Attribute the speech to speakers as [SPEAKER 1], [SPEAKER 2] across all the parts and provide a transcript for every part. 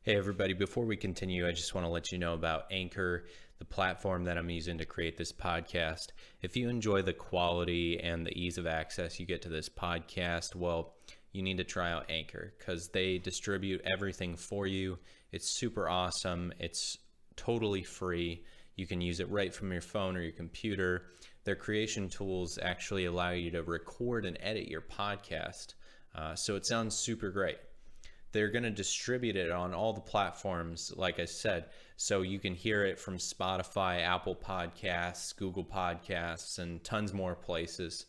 [SPEAKER 1] Hey everybody, before we continue, I just want to let you know about Anchor, the platform that I'm using to create this podcast. If you enjoy the quality and the ease of access you get to this podcast, well, you need to try out Anchor because they distribute everything for you. It's super awesome. It's totally free. You can use it right from your phone or your computer. Their creation tools actually allow you to record and edit your podcast. So it sounds super great. They're going to distribute it on all the platforms, like I said, so you can hear it from Spotify, Apple Podcasts, Google Podcasts, and tons more places.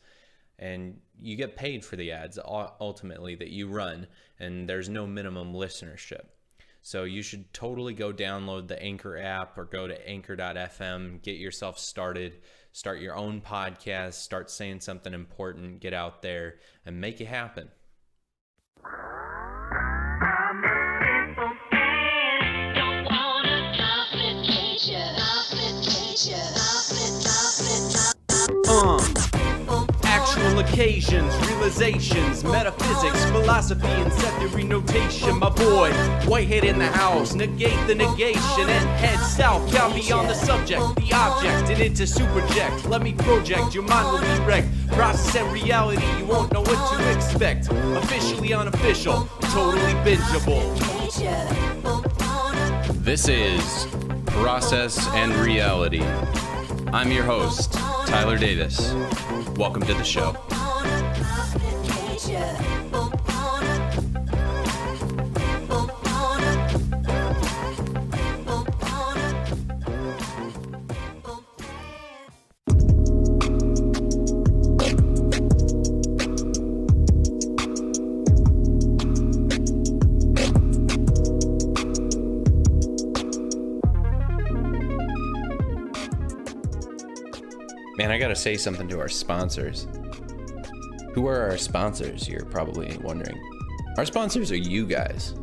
[SPEAKER 1] And you get paid for the ads ultimately that you run, and there's no minimum listenership. So you should totally go download the Anchor app or go to anchor.fm, get yourself started, start your own podcast, start saying something important, get out there, and make it happen.
[SPEAKER 2] Actual occasions, realizations, metaphysics, philosophy, and secondary notation. My boy, Whitehead in the house, negate the negation and head south, down beyond the subject, the object, and into superject. Let me project, your mind will be wrecked. Process and reality, you won't know what to expect. Officially unofficial, totally bingeable.
[SPEAKER 3] This is Process and Reality. I'm your host, Tyler Davis. Welcome to the show. Man, I gotta say something to our sponsors. Who are our sponsors, you're probably wondering. Our sponsors are you guys.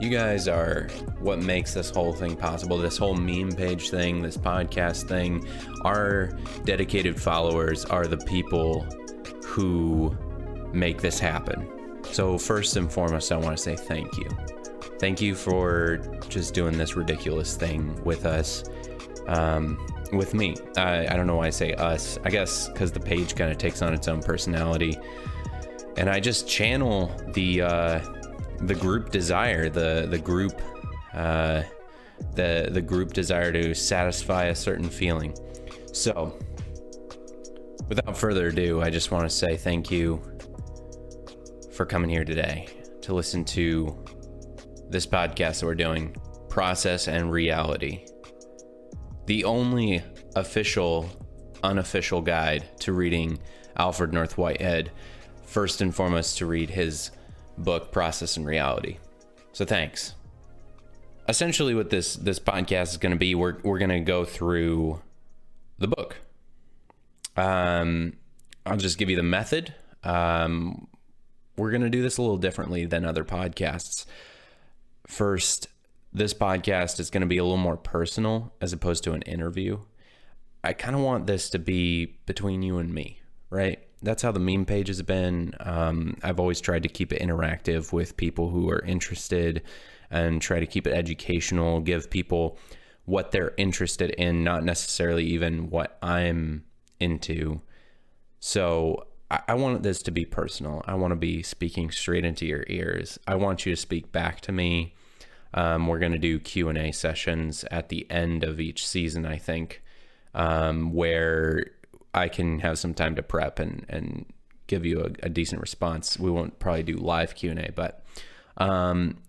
[SPEAKER 3] You guys are what makes this whole thing possible, this whole meme page thing, this podcast thing. Our dedicated followers are the people who make this happen. So first and foremost, I want to say thank you. Thank you for just doing this ridiculous thing with us. With me. I don't know why I say us. I guess because the page kind of takes on its own personality, and I just channel the group desire, the group desire to satisfy a certain feeling. So, without further ado, I just want to say thank you for coming here today to listen to this podcast that we're doing, Process and Reality. The only official, unofficial guide to reading Alfred North Whitehead, first and foremost to read his book, Process and Reality. So thanks. Essentially what this podcast is going to be, we're going to go through the book. I'll just give you the method. We're going to do this a little differently than other podcasts. First, this podcast is going to be a little more personal as opposed to an interview. I kind of want this to be between you and me, right? That's how the meme page has been. I've always tried to keep it interactive with people who are interested and try to keep it educational, give people what they're interested in, not necessarily even what I'm into. So I want this to be personal. I want to be speaking straight into your ears. I want you to speak back to me. We're going to do Q&A sessions at the end of each season, I think, where I can have some time to prep and give you a decent response. We won't probably do live Q&A, but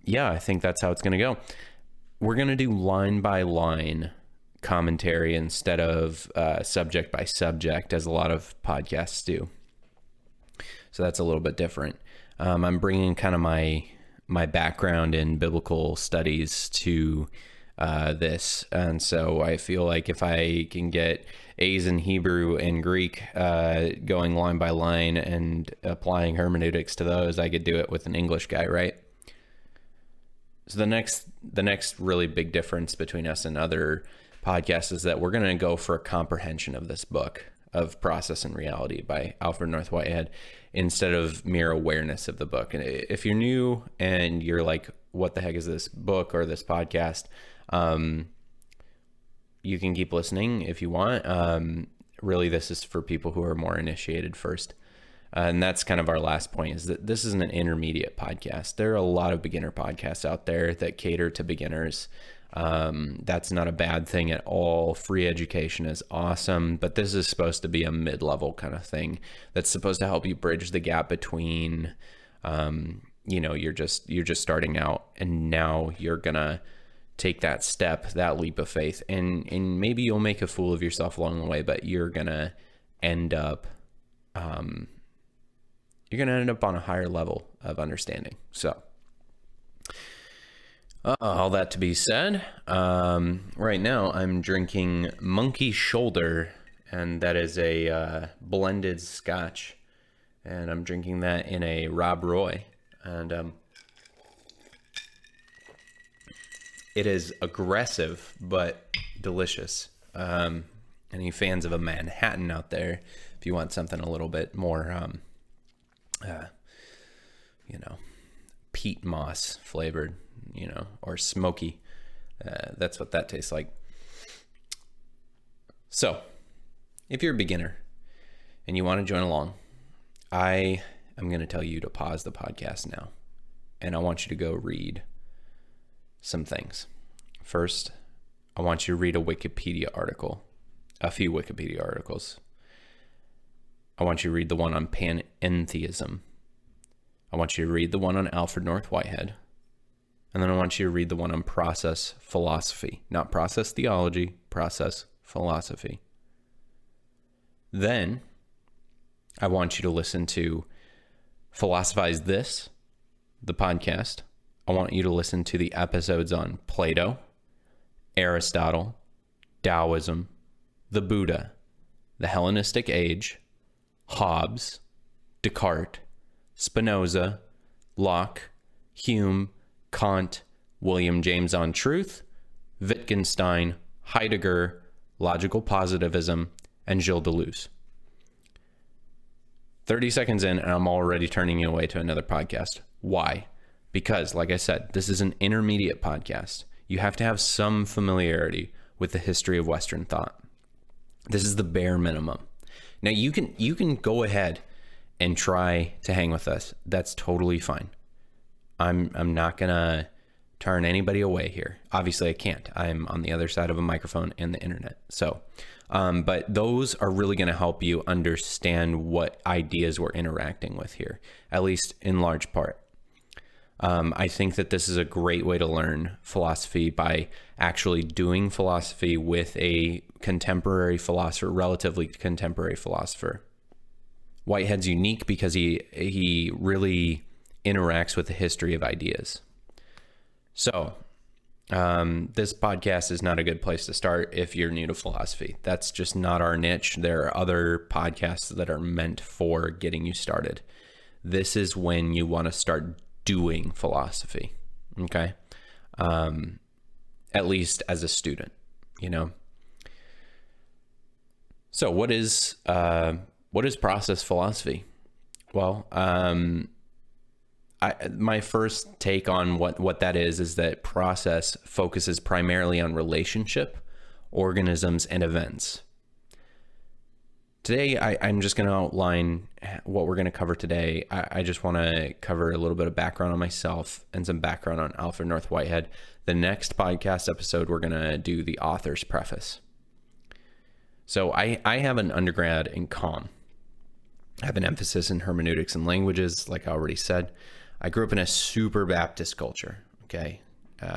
[SPEAKER 3] yeah, I think that's how it's going to go. We're going to do line by line commentary instead of subject by subject, as a lot of podcasts do. So that's a little bit different. I'm bringing kind of my background in biblical studies to this, and so I feel like if I can get A's in Hebrew and Greek going line by line and applying hermeneutics to those, I could do it with an English guy, right? So the next really big difference between us and other podcasts is that we're going to go for a comprehension of this book of Process and Reality by Alfred North Whitehead instead of mere awareness of the book. And if you're new and you're like, what the heck is this book or this podcast, you can keep listening if you want. Really, this is for people who are more initiated first. And that's kind of our last point, is that this is an intermediate podcast. There are a lot of beginner podcasts out there that cater to beginners. That's not a bad thing at all. Free education is awesome, but this is supposed to be a mid-level kind of thing that's supposed to help you bridge the gap between, you're just starting out, and now you're gonna take that step, that leap of faith, and maybe you'll make a fool of yourself along the way, but you're gonna end up on a higher level of understanding. So all that to be said, right now I'm drinking Monkey Shoulder, and that is a blended scotch, and I'm drinking that in a Rob Roy, and it is aggressive but delicious. Any fans of a Manhattan out there, if you want something a little bit more peat moss flavored, or smoky, that's what that tastes like. So if you're a beginner and you want to join along, I am going to tell you to pause the podcast now, and I want you to go read some things. First, I want you to read a few Wikipedia articles. I want you to read the one on panentheism. I want you to read the one on Alfred North Whitehead. And then I want you to read the one on process philosophy, not process theology, process philosophy. Then I want you to listen to Philosophize This, the podcast. I want you to listen to the episodes on Plato, Aristotle, Taoism, the Buddha, the Hellenistic Age, Hobbes, Descartes, Spinoza, Locke, Hume, Kant, William James on truth, Wittgenstein, Heidegger, logical positivism, and Gilles Deleuze. 30 seconds in, and I'm already turning you away to another podcast. Why? Because, like I said, this is an intermediate podcast. You have to have some familiarity with the history of Western thought. This is the bare minimum. Now, you can go ahead and try to hang with us. That's totally fine. I'm not gonna turn anybody away here. Obviously, I can't. I'm on the other side of a microphone and the internet. So, but those are really going to help you understand what ideas we're interacting with here, at least in large part. I think that this is a great way to learn philosophy by actually doing philosophy with a contemporary philosopher, relatively contemporary philosopher. Whitehead's unique because he really interacts with the history of ideas. So, this podcast is not a good place to start if you're new to philosophy. That's just not our niche. There are other podcasts that are meant for getting you started. This is when you want to start doing philosophy, okay? At least as a student, So what is process philosophy? Well, my first take on what that is that process focuses primarily on relationship, organisms, and events. Today, I'm just going to outline what we're going to cover today. I just want to cover a little bit of background on myself and some background on Alfred North Whitehead. The next podcast episode, we're going to do the author's preface. So I have an undergrad in comm. I have an emphasis in hermeneutics and languages, like I already said. I grew up in a super Baptist culture, okay?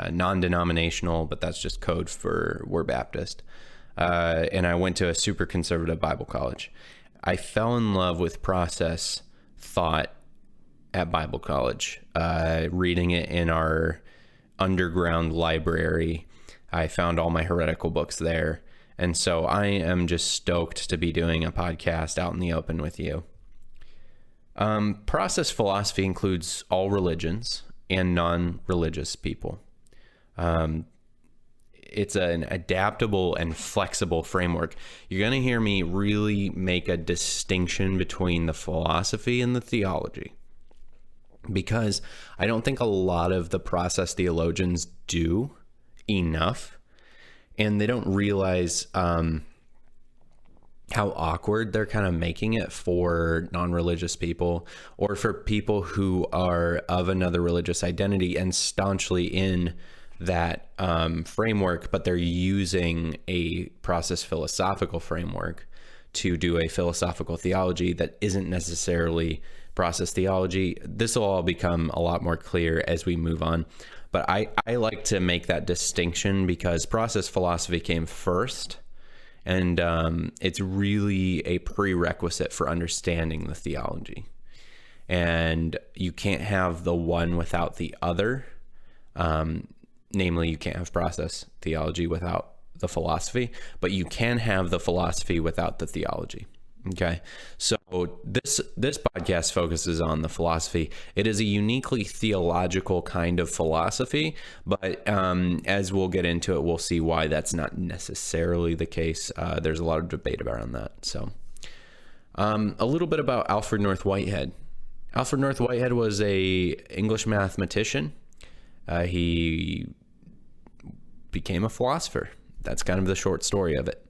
[SPEAKER 3] Non-denominational, but that's just code for we're Baptist. And I went to a super conservative Bible college. I fell in love with process thought at Bible college, reading it in our underground library. I found all my heretical books there. And so I am just stoked to be doing a podcast out in the open with you. Process philosophy includes all religions and non-religious people. It's an adaptable and flexible framework. You're going to hear me really make a distinction between the philosophy and the theology. because I don't think a lot of the process theologians do enough, and they don't realize how awkward they're kind of making it for non-religious people, or for people who are of another religious identity and staunchly in that framework, but they're using a process philosophical framework to do a philosophical theology that isn't necessarily process theology. This will all become a lot more clear as we move on. But I like to make that distinction because process philosophy came first, and it's really a prerequisite for understanding the theology. And you can't have the one without the other. Namely, you can't have process theology without the philosophy, but you can have the philosophy without the theology. Okay, so this podcast focuses on the philosophy. It is a uniquely theological kind of philosophy, but as we'll get into it, we'll see why that's not necessarily the case. There's a lot of debate around that. So a little bit about Alfred North Whitehead. Alfred North Whitehead was a English mathematician. He became a philosopher. That's kind of the short story of it.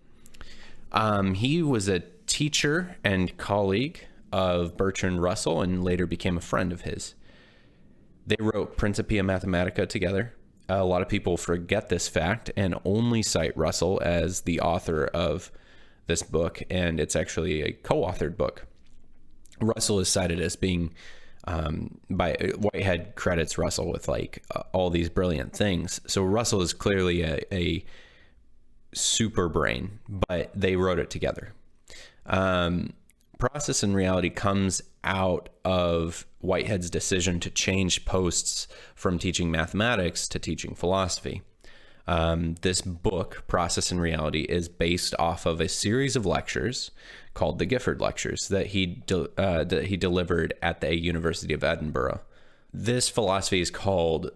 [SPEAKER 3] He was a teacher and colleague of Bertrand Russell and later became a friend of his. They wrote Principia Mathematica together. A lot of people forget this fact and only cite Russell as the author of this book, and it's actually a co-authored book. Russell is cited as being by Whitehead credits Russell with like all these brilliant things. So Russell is clearly a super brain, but they wrote it together. Process and Reality comes out of Whitehead's decision to change posts from teaching mathematics to teaching philosophy. This book, Process and Reality, is based off of a series of lectures called the Gifford Lectures that he delivered at the University of Edinburgh. This philosophy is called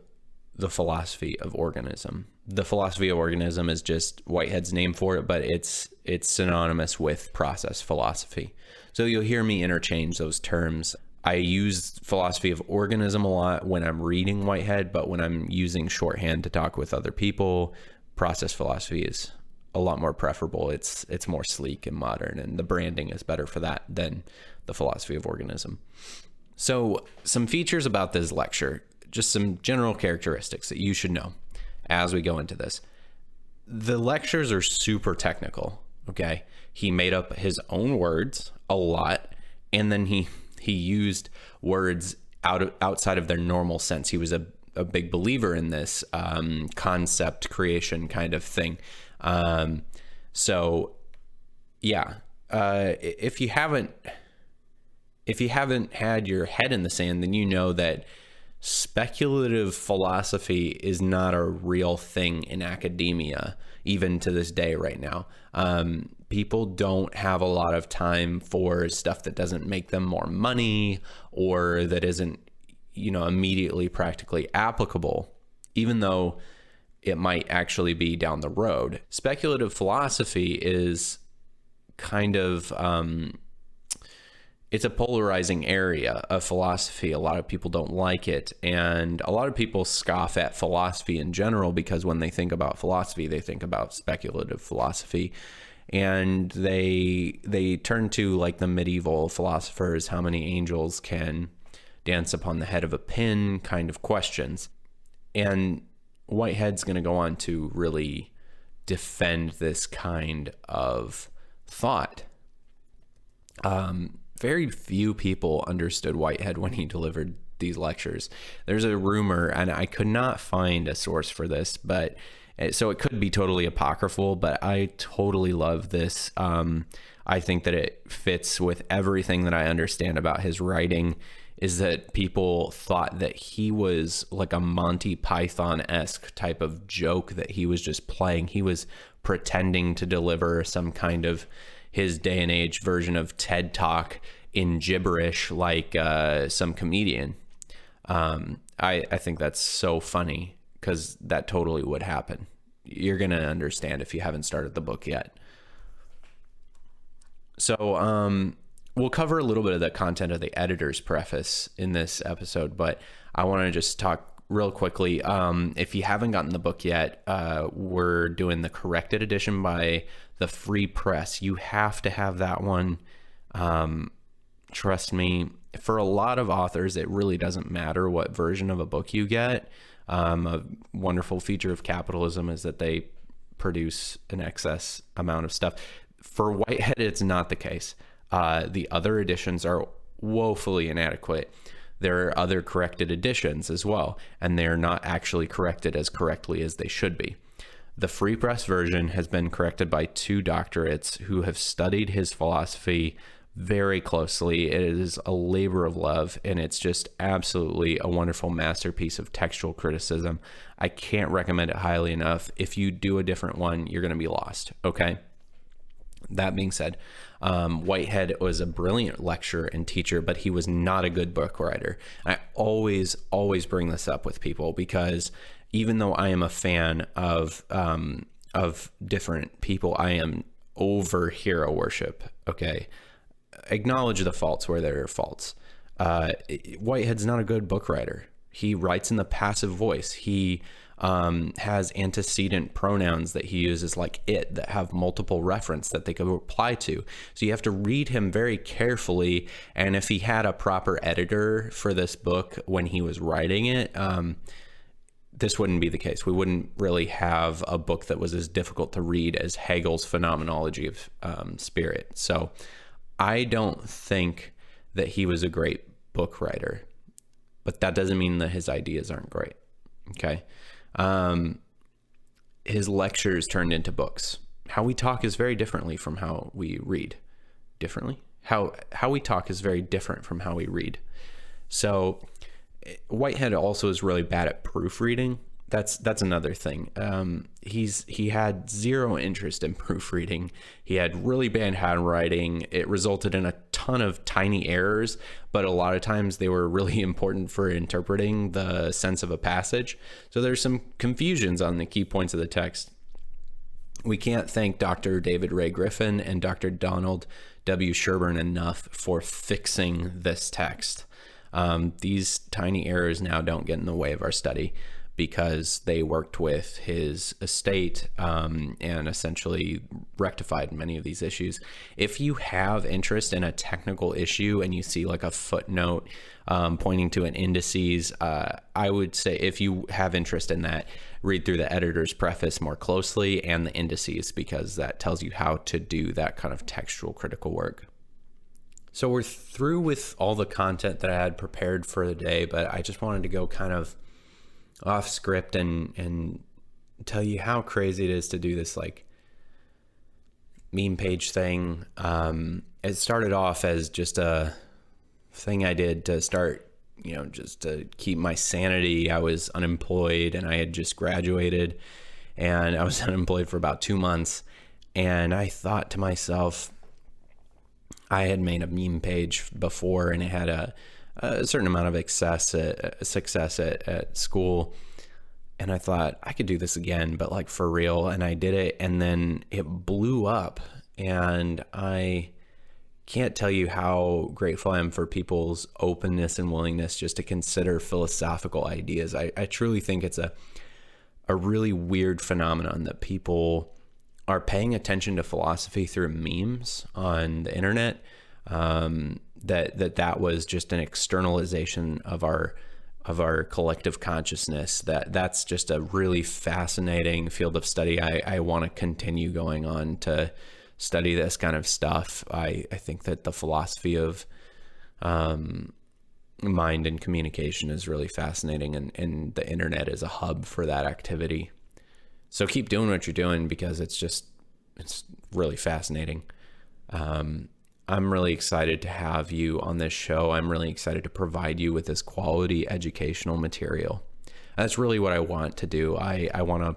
[SPEAKER 3] the philosophy of organism. The philosophy of organism is just Whitehead's name for it, but it's synonymous with process philosophy. So you'll hear me interchange those terms. I use philosophy of organism a lot when I'm reading Whitehead, but when I'm using shorthand to talk with other people, process philosophy is a lot more preferable. It's more sleek and modern, and the branding is better for that than the philosophy of organism. So some features about this lecture, just some general characteristics that you should know as we go into this. The lectures are super technical, okay? He made up his own words a lot, and then he used words outside of their normal sense. He was a big believer in this concept creation kind of thing. So yeah, if you haven't had your head in the sand, then you know that speculative philosophy is not a real thing in academia, even to this day right now. People don't have a lot of time for stuff that doesn't make them more money or that isn't, immediately practically applicable, even though it might actually be down the road. Speculative philosophy is kind of, it's a polarizing area of philosophy. A lot of people don't like it, and a lot of people scoff at philosophy in general because when they think about philosophy, they think about speculative philosophy, and they turn to like the medieval philosophers, how many angels can dance upon the head of a pin kind of questions. And Whitehead's going to go on to really defend this kind of thought. Very few people understood Whitehead when he delivered these lectures. There's a rumor, and I could not find a source for this, but so it could be totally apocryphal, but I totally love this. I think that it fits with everything that I understand about his writing, is that people thought that he was like a Monty Python-esque type of joke that he was just playing. He was pretending to deliver some kind of his day and age version of TED Talk in gibberish, like some comedian. I think that's so funny because that totally would happen. You're going to understand if you haven't started the book yet. So we'll cover a little bit of the content of the editor's preface in this episode, but I want to just talk real quickly. If you haven't gotten the book yet, we're doing the corrected edition by the Free Press. You have to have that one. Trust me, for a lot of authors, it really doesn't matter what version of a book you get. A wonderful feature of capitalism is that they produce an excess amount of stuff. For Whitehead, it's not the case. The other editions are woefully inadequate. There are other corrected editions as well, and they're not actually corrected as correctly as they should be. The Free Press version has been corrected by 2 doctorates who have studied his philosophy very closely. It is a labor of love, and it's just absolutely a wonderful masterpiece of textual criticism. I can't recommend it highly enough. If you do a different one, you're going to be lost, okay? That being said, Whitehead was a brilliant lecturer and teacher, but he was not a good book writer. I always bring this up with people because even though I am a fan of different people, I am over hero worship. Okay, acknowledge the faults where there are faults. Whitehead's not a good book writer. He writes in the passive voice. He has antecedent pronouns that he uses like it that have multiple reference that they could apply to. So you have to read him very carefully. And if he had a proper editor for this book when he was writing it, this wouldn't be the case. We wouldn't really have a book that was as difficult to read as Hegel's Phenomenology of Spirit. So I don't think that he was a great book writer, but that doesn't mean that his ideas aren't great. Okay. His lectures turned into books. How we talk is very differently from how we read. Differently? How we talk is very different from how we read. So Whitehead also is really bad at proofreading. That's another thing. He had zero interest in proofreading. He had really bad handwriting. It resulted in a ton of tiny errors, but a lot of times they were really important for interpreting the sense of a passage. So there's some confusions on the key points of the text. We can't thank Dr. David Ray Griffin and Dr. Donald W. Sherburne enough for fixing this text. These tiny errors now don't get in the way of our study, because they worked with his estate and essentially rectified many of these issues. If you have interest in a technical issue and you see like a footnote pointing to an indices, I would say if you have interest in that, read through the editor's preface more closely and the indices, because that tells you how to do that kind of textual critical work. So we're through with all the content that I had prepared for the day, but I just wanted to go kind of off script and tell you how crazy it is to do this like meme page thing. It started off as just a thing I did to start, just to keep my sanity. I was unemployed and I had just graduated, and I was unemployed for about 2 months. And I thought to myself, I had made a meme page before and it had a certain amount of success at school, and I thought I could do this again, but like for real. And I did it, and then it blew up, and I can't tell you how grateful I am for people's openness and willingness just to consider philosophical ideas. I truly think it's a really weird phenomenon that people are paying attention to philosophy through memes on the internet. That was just an externalization of our collective consciousness. That's just a really fascinating field of study. I want to continue going on to study this kind of stuff. I think that the philosophy of mind and communication is really fascinating, and the internet is a hub for that activity. So keep doing what you're doing, because it's really fascinating. I'm really excited to have you on this show. I'm really excited to provide you with this quality educational material. That's really what I want to do. I want to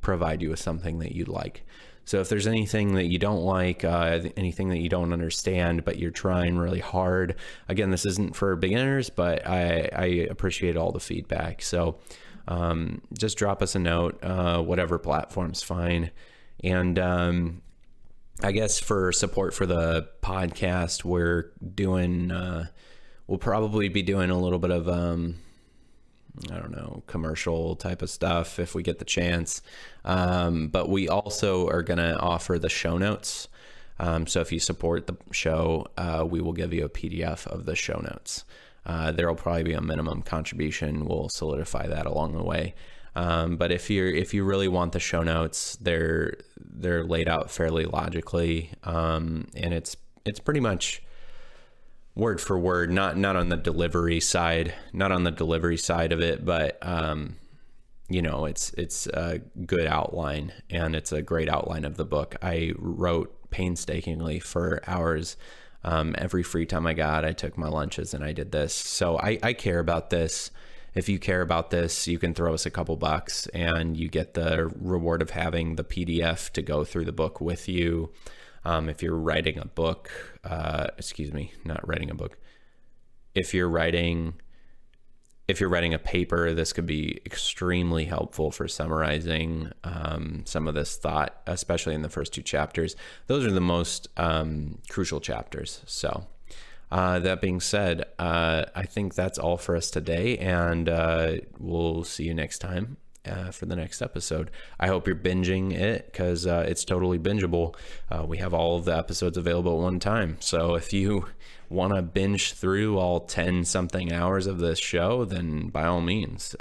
[SPEAKER 3] provide you with something that you'd like. So if there's anything that you don't like, anything that you don't understand, but you're trying really hard, again, this isn't for beginners, but I appreciate all the feedback. So just drop us a note, whatever platform's fine. And I guess for support for the podcast, we're doing, we'll probably be doing a little bit of, I don't know, commercial type of stuff if we get the chance. But we also are going to offer the show notes. So if you support the show, we will give you a PDF of the show notes. There'll probably be a minimum contribution. We'll solidify that along the way. But if you really want the show notes, they're laid out fairly logically. And it's pretty much word for word, not on the delivery side of it, but, it's a good outline, and it's a great outline of the book. I wrote painstakingly for hours. Every free time I got, I took my lunches and I did this. So I care about this. If you care about this, you can throw us a couple bucks and you get the reward of having the PDF to go through the book with you. If you're writing a book, not writing a book. If you're writing a paper, this could be extremely helpful for summarizing some of this thought, especially in the first 2 chapters. Those are the most crucial chapters. So that being said, I think that's all for us today, and we'll see you next time for the next episode. I hope you're binging it, because it's totally bingeable. We have all of the episodes available at one time. So if you want to binge through all 10 something hours of this show, then by all means,